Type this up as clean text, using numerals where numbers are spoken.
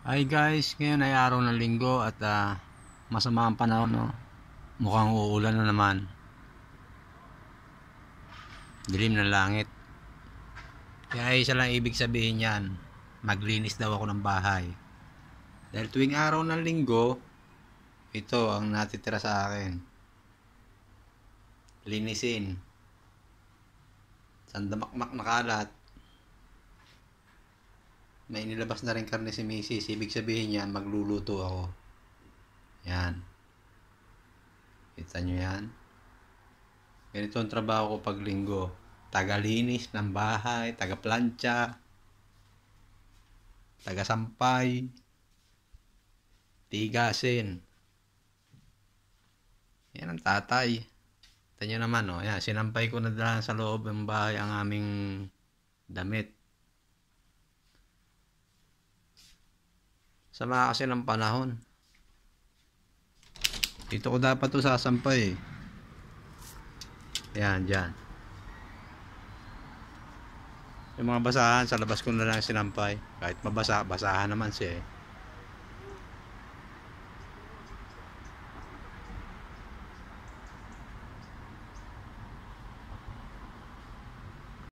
Hi guys, ngayon ay araw ng linggo at masama ang panahon, no? Mukhang uulan na naman. Dilim ng langit. Kaya isa lang ibig sabihin yan, maglinis daw ako ng bahay. Dahil tuwing araw ng linggo, ito ang natitira sa akin. Linisin. Sandamakmak na kalat. May inilabas na rin karne si Mrs. Ibig sabihin yan, magluluto ako. Yan. Kita nyo yan? Ganito ang trabaho ko pag linggo. Tagalinis ng bahay, taga-plancha, taga-sampay, tigasin. Yan ang tatay. Kita nyo naman, oh. Yan, sinampay ko na dala sa loob ng bahay ang aming damit. Sama kasi ng panahon. Dito ko dapat ito sasampay. Yan, dyan. Yung mga basahan, sa labas ko na lang sinampay. Kahit mabasa, basahan naman siya eh.